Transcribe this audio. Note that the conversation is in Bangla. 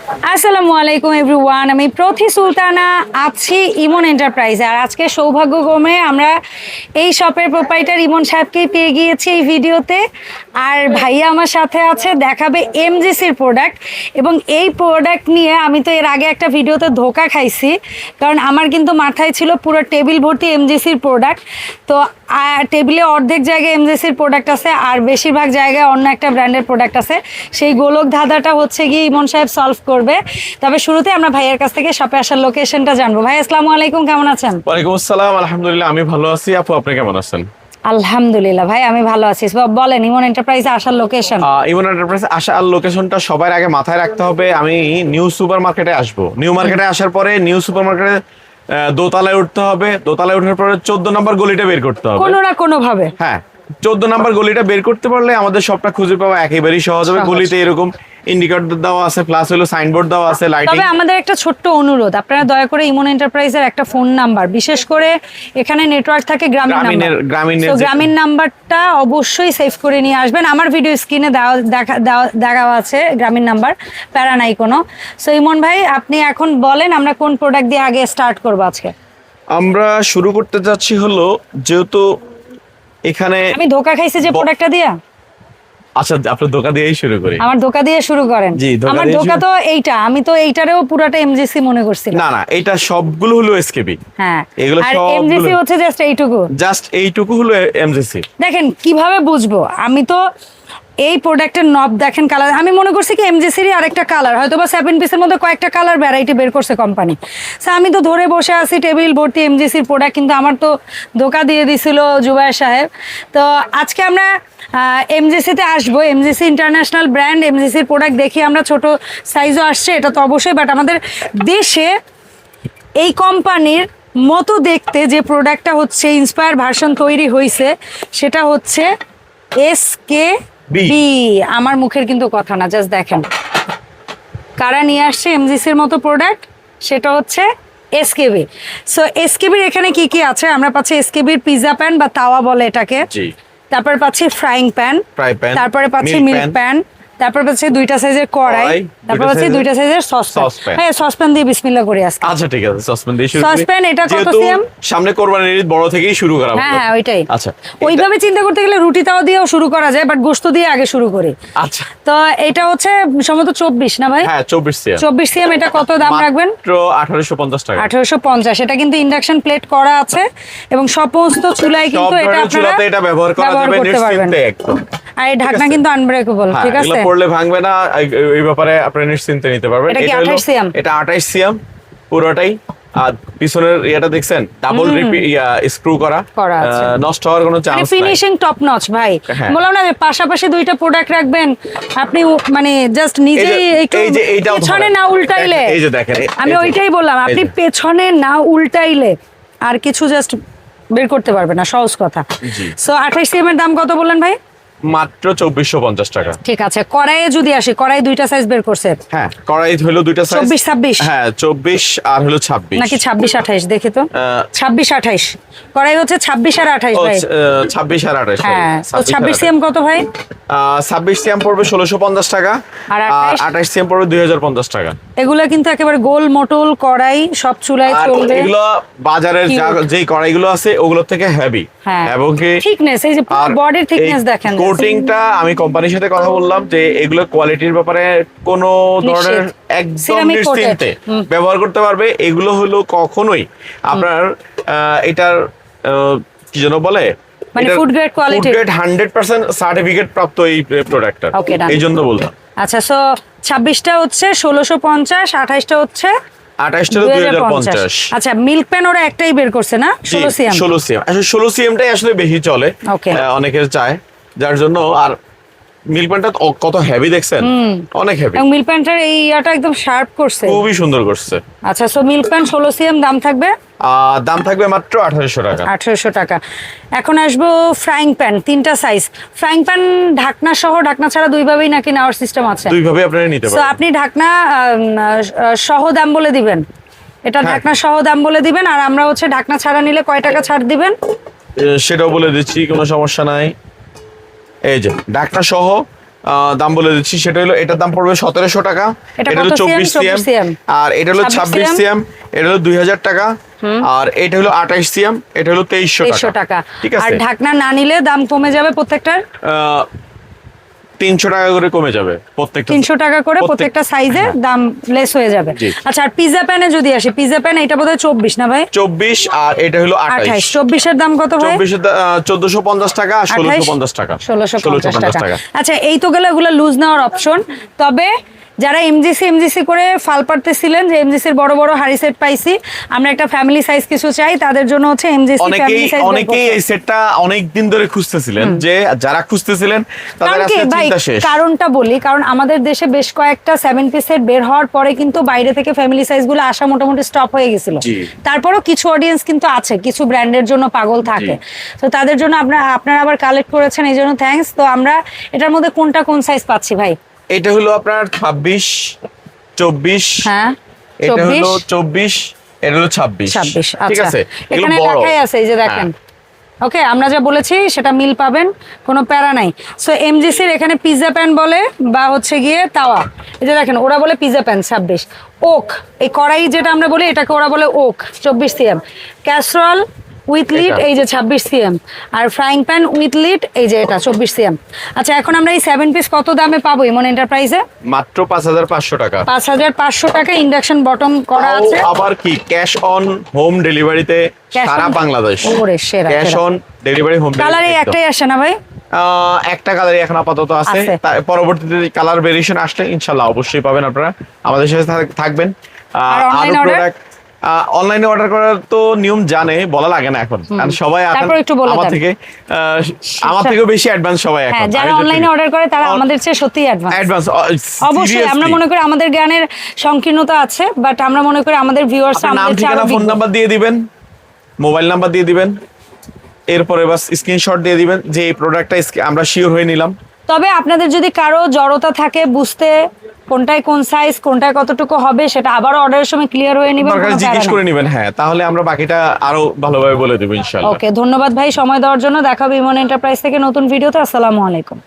আসসালামু আলাইকুম এভরিওয়ান, আমি প্রথি সুলতানা আছি ইমন এন্টারপ্রাইজে। আর আজকে সৌভাগ্যক্রমে আমরা এই শপের প্রোপাইটার ইমন সাহেবকেই পেয়ে গিয়েছি এই ভিডিওতে। আর ভাইয়া আমার সাথে আছে, দেখাবে এমজিসির প্রোডাক্ট। এবং এই প্রোডাক্ট নিয়ে আমি তো এর আগে একটা ভিডিওতে ধোকা খাইছি, কারণ আমার কিন্তু মাথায় ছিল পুরো টেবিল ভর্তি এমজিসির প্রোডাক্ট। তো টেবিলে অর্ধেক জায়গায় এমজিসির প্রোডাক্ট আছে আর বেশিরভাগ জায়গায় অন্য একটা ব্র্যান্ডের প্রোডাক্ট আছে। সেই গোলক ধাঁধাটা হচ্ছে গিয়ে ইমন সাহেব সলভ করবে। তবে শুরুতে আমরা ভাইয়ের কাছ থেকে শপে আসার লোকেশনটা জানবো। ভাই আসসালামু আলাইকুম, কেমন আছেন? ওয়ালাইকুম আসসালাম, আলহামদুলিল্লাহ আমি ভালো আছি। আপু আপনি কেমন আছেন? আলহামদুলিল্লাহ ভাই, আমি ভালো আছি। বলেন ইমন এন্টারপ্রাইজে আসার লোকেশন। ইমন এন্টারপ্রাইজ আসার লোকেশনটা সবার আগে মাথায় রাখতে হবে। আমি নিউ সুপার মার্কেটে আসবো। নিউ মার্কেটে আসার পরে নিউ সুপার মার্কেটে দোতলায় উঠতে হবে। দোতলায় ওঠার পরে 14 নম্বর গলিটা বের করতে হবে কোনো না কোনো ভাবে। হ্যাঁ, 14 নম্বর গলিটা বের করতে পারলে আমাদের সবটা খুঁজে পাওয়া একেবারেই সহজ হবে। গলিতে এরকম ইন্ডিকেটর দেওয়া আছে, প্লাস হলো সাইনবোর্ড দেওয়া আছে, লাইটিং। তবে আমাদের একটা ছোট্ট অনুরোধ, আপনারা দয়া করে ইমন এন্টারপ্রাইজের একটা ফোন নাম্বার, বিশেষ করে এখানে নেটওয়ার্ক থাকে গ্রামীণ নাম্বারটা অবশ্যই সেভ করে নিয়ে আসবেন। আমার ভিডিও স্ক্রিনে দেওয়া আছে গ্রামীণ নাম্বার, প্যারা নাই কোনো। সো ইমন ভাই, আপনি এখন বলেন আমরা কোন প্রোডাক্ট দিয়ে আগে স্টার্ট করবো আজকে? আমরা শুরু করতে যাচ্ছি হলো, যেহেতু এখানে আমি ধোকা খাইছি যে প্রোডাক্টটা দিয়া। আচ্ছা, আপনার ধোকা দিয়েই শুরু করি। আমার ধোকা দিয়ে শুরু করেন। আমার ধোকা তো এইটা, আমি তো এইটারেও পুরাটা এমজিসি মনে করছিলাম। না, এটা সবগুলো হলো এসকেপি। হ্যাঁ, এগুলো আর সব এমজিসি হচ্ছে জাস্ট এইটুকু হলো এমজিসি। দেখেন কিভাবে বুঝবো, আমি তো এই প্রোডাক্টের নব দেখেন, কালার আমি মনে করছি কি এমজিসিরই আরেকটা কালার, হয়তো বা 7 পিসের মধ্যে কয়েকটা কালার ভ্যারাইটি বের করছে কোম্পানি। সো আমি তো ধরে বসে আছি টেবিল ভর্তি এমজিসির প্রোডাক্ট, কিন্তু আমার তো ধোকা দিয়ে দিছিল জুবায়ের সাহেব। তো আজকে আমরা এমজিসিতে আসবো। এমজিসি ইন্টারন্যাশনাল ব্র্যান্ড, এমজিসির প্রোডাক্ট দেখি আমরা, ছোট সাইজও আসছে এটা তো অবশ্যই। বাট আমাদের দেশে এই কোম্পানির মতো দেখতে যে প্রোডাক্টটা হচ্ছে ইন্সপায়ার ভার্সন তৈরি হয়েছে, সেটা হচ্ছে এসকে বি। আমার মুখের কিন্তু কথা না, জাস্ট দেখেন কারা নিয়ে আসছে এমজিসির মতো প্রোডাক্ট, সেটা হচ্ছে এসকেবি। সো এসকেবির এখানে কি কি আছে আমরা পাচ্ছি? এসকেবির পিজা প্যান বা তাওয়া বলে এটাকে, তারপর পাচ্ছি ফ্রাইং প্যান, তারপরে পাচ্ছি মিল্ক প্যান, তারপর পাচ্ছি 2টা সাইজের কড়াই, তারপর পাচ্ছি 2টা সাইজের সসপ্যান। হ্যাঁ, সসপ্যান দিয়ে বিসমিল্লাহ করি আজকে। আচ্ছা ঠিক আছে, সসপ্যান দিয়ে শুরু করি। সসপ্যান এটা কত সিএম? সামনে কোরবানির ঈদ, বড় থেকেই শুরু করা হবে। হ্যাঁ ওইটাই। আচ্ছা, ওইভাবে চিন্তা করতে গেলে রুটি তাওয়া দিয়েও শুরু করা যায়, বাট গোশত দিয়ে আগে শুরু করি। আচ্ছা, তো এটা হচ্ছে সম্ভবত 24 না ভাই? হ্যাঁ 24 সিএম। 24 সিএম। এটা কত দাম রাখবেন? মাত্র 1850 টাকা। 1850। এটা কিন্তু ইন্ডাকশন প্লেট করা আছে এবং সমস্ত চুলায় কিন্তু এটা আপনারা এটা ব্যবহার করা যাবে নিশ্চিন্তে একদম। আর এই ঢাকনা কিন্তু আনব্রেকেবল, ঠিক আছে? এগুলো পড়লে ভাঙবে না, এই ব্যাপারে আপনি নিশ্চিন্তে নিতে পারবেন। এটা কি 28 সিএম? এটা 28 সিএম পুরোটাই। আর পিছনের এটা দেখছেন ডাবল স্ক্রু করা, নষ্ট হওয়ার কোনো চান্স নাই। ফিনিশিং টপ নচ ভাই। বললাম না পাশাপাশি দুইটা প্রোডাক্ট রাখবেন আপনি, মানে জাস্ট নিজেই একটু পেছনে না উল্টাইলে, এই যে দেখেন, আমি ওইটাই বললাম, আপনি পেছনে না উল্টাইলে আর কিছু জাস্ট বের করতে পারবেন না, সহজ কথা। সো 28 সিএম এর দাম কত বললেন ভাই? মাত্র 2450 টাকা। ঠিক আছে, কড়াইয়ে যদি আসি, কড়াই 2টা সাইজ বের করছে। হ্যাঁ, কড়াই হলো 2টা সাইজ, 24-26। হ্যাঁ 24 আর হলো 26 নাকি 26-28 দেখি তো। 26-28 কড়াই হচ্ছে 26 আর 28 ভাই। 26 আর 28। হ্যাঁ, তো 26 সিএম কত ভাই? 26 সিএম পড়বে 1650 টাকা, আর 28 সিএম পড়বে 2050 টাকা। এগুলো কিন্তু একেবারে গোল মোটল কড়াই, সব চুলায় চলবে। এগুলো বাজারের যেই কড়াইগুলো আছে ওগুলো থেকে হেভি, এবং কি থিকনেস, এই যে বডির থিকনেস দেখেন। কোটিংটা আমি কোম্পানির সাথে কথা বললাম যে এগুলো কোয়ালিটির ব্যাপারে কোনো ধরনের একদম নিশ্চিন্তে ব্যবহার করতে পারবে। এগুলো হলো কখনোই আপনার এটার কি যেন বলে, মানে ফুড গ্রেড কোয়ালিটি, 100% সার্টিফিকেট প্রাপ্ত এই প্রোডাক্টটা, এই জন্য বললাম। আচ্ছা, সো 26টা হচ্ছে 1650, 28টা হচ্ছে 28টা 2050। আচ্ছা, মিল্ক প্যান ওরা একটাই বের করছে না, 16 সিএম। 16 সিএম, আসলে 16 সিএমটাই আসলে বেশি চলে, অনেকের চায়, যার জন্য। আর মিল্ক প্যানটা কত হেভি দেখছেন, অনেক হেভি, এবং মিল্ক প্যানটার এই ইয়াটা একদম শার্প করছে, খুবই সুন্দর করছে। আচ্ছা, সো মিল্ক প্যান 16 সিএম, দাম থাকবে মাত্র 1800 টাকা। 1800 টাকা। এখন আসবো ফ্রাইং প্যান, 3টা সাইজ। ফ্রাইং প্যান ঢাকনা সহ, ঢাকনা ছাড়া দুইভাবেই নাকি নেওয়ার সিস্টেম আছে? দুইভাবে আপনারা নিতে পারেন। সো আপনি ঢাকনা সহ দাম বলে দিবেন, এটা ঢাকনা সহ দাম বলে দিবেন। আর আমরা হচ্ছে ঢাকনা ছাড়া নিলে কয় টাকা ছাড় দিবেন সেটাও বলে দিচ্ছি, কোনো সমস্যা নাই। এই যে ঢাকনা সহ দাম বলে দিচ্ছি, সেটা হলো এটার দাম পড়বে 1700 টাকা, এটা এটা হলো কত 24 CM? সিএম, আর এটা হলো 26 সিএম, এটা হলো 2000 টাকা, আর এটা হলো 28 সিএম, এটা হলো 2300 টাকা। ঠিক আর আছে, ঢাকনা না নিলে দাম কমে যাবে প্রত্যেকটার 300 টাকা করে কমে যাবে প্রত্যেকটা, 300 টাকা করে প্রত্যেকটা সাইজে দাম লেস হয়ে যাবে। জি। আচ্ছা, আর পিজা প্যানে যদি আসি, পিজা প্যান এটা বোধহয় 24 না ভাই? 24, আর এটা হলো 28। 28। 24 এর দাম কত ভাই? 24 1450 টাকা, 1650 টাকা, 1650 টাকা। আচ্ছা, এই তো গেল এগুলো লুজ নেওয়ার অপশন। তবে যারা এমজিসি করে ফাল পারতেছিলেন যে এমজিসির বড় বড় হাড়ি সেট পাইছি, আমরা একটা ফ্যামিলি সাইজ কিছু চাই, তাদের জন্য হচ্ছে এমজিসি ফ্যামিলি সাইজ। অনেকেই এই সেটটা অনেক দিন ধরে খুঁজতেছিলেন, যে যারা খুঁজতেছিলেন তাদের আজকে ভাই চিন্তা শেষ। কারণটা বলি, কারণ আমাদের দেশে বেশ কয়েকটা 7 পিস সেট বের হওয়ার পরে কিন্তু বাইরে থেকে ফ্যামিলি সাইজ গুলো আসা মোটামুটি স্টপ হয়ে গেছিল। জি। তারপরও কিছু অডিয়েন্স কিন্তু আছে, কিছু ব্র্যান্ডের জন্য পাগল থাকে, তো তাদের জন্য আপনারা আবার কালেক্ট করেছেন, এই জন্য থ্যাঙ্কস। তো আমরা এটার মধ্যে কোন সাইজ পাচ্ছি ভাই? এটা হলো আপনার 26, 24, হ্যাঁ, এটা হলো 24, এটা হলো 26। 26। ঠিক আচ্ছা, আছে, এগুলো এখানে বড়। লেখাই আছে, এই যে দেখেন। হ্যাঁ। ওকে, আমরা যা বলেছি সেটা মিল পাবেন, কোনো প্যারা নাই। সো এমজিসির এখানে পিজা প্যান বলে বা হচ্ছে গিয়ে তাওয়া, এই যে দেখেন ওরা বলে পিজা প্যান 26। ওক, এই কড়াই যেটা আমরা বলি এটাকে ওরা বলে wok 24 cm. Casserole with lid এই যে 26 সিএম, আর ফ্রাইং প্যান উইথ লিড এই যে এটা 24 সিএম। আচ্ছা, এখন আমরা এই 7 পিস কত দামে পাবো ইমন এন্টারপ্রাইজে? মাত্র 5500 টাকা। 5500 টাকা ইন্ডাকশন বটম করা আছে। আবার কি ক্যাশ অন হোম ডেলিভারিতে সারা বাংলাদেশ। ওরে সেরা, cash on delivery home colour এই একটাই আসে না ভাই? একটা কালারই এখন আপাতত আছে, পরবর্তীতে কালার ভেরিয়েশন আসলে ইনশাআল্লাহ অবশ্যই পাবেন আপনারা, আমাদের সাথে থাকবেন। আরো প্রোডাক্ট অনলাইনে অর্ডার করার তো নিয়ম জানে, বলা লাগে না এখন, কারণ সবাই আমার থেকেও বেশি অ্যাডভান্স সবাই এখন। হ্যাঁ, যারা অনলাইনে অর্ডার করে তারা আমাদের চেয়ে সত্যিই অ্যাডভান্স। অবশ্যই আমরা মনে করি আমাদের জ্ঞানের সংকীর্ণতা আছে, বাট আমরা মনে করি আমাদের ভিউয়ার্স নাম, ঠিকানা, ফোন নাম্বার দিয়ে দিবেন, মোবাইল নাম্বার দিয়ে দিবেন, এরপরে বাস স্ক্রিনশট দিয়ে দিবেন যে এই প্রোডাক্টটা আমরা শিওর হয়ে নিলাম। তবে আপনাদের যদি কারো জড়তা থাকে বুঝতে কোনটায় কোন সাইজ, কোনটায় কতটুকু হবে, সেটা আবার অর্ডারের সময় ক্লিয়ার হয়ে নেবেন, জিজ্ঞেস করে নেবেন। হ্যাঁ, তাহলে আমরা বাকিটা আরো ভালোভাবে বলে দেব ইনশাআল্লাহ। ওকে, ধন্যবাদ ভাই সময় দেওয়ার জন্য। দেখা হবে ইমন এন্টারপ্রাইজ থেকে নতুন ভিডিওতে। আসসালামু আলাইকুম।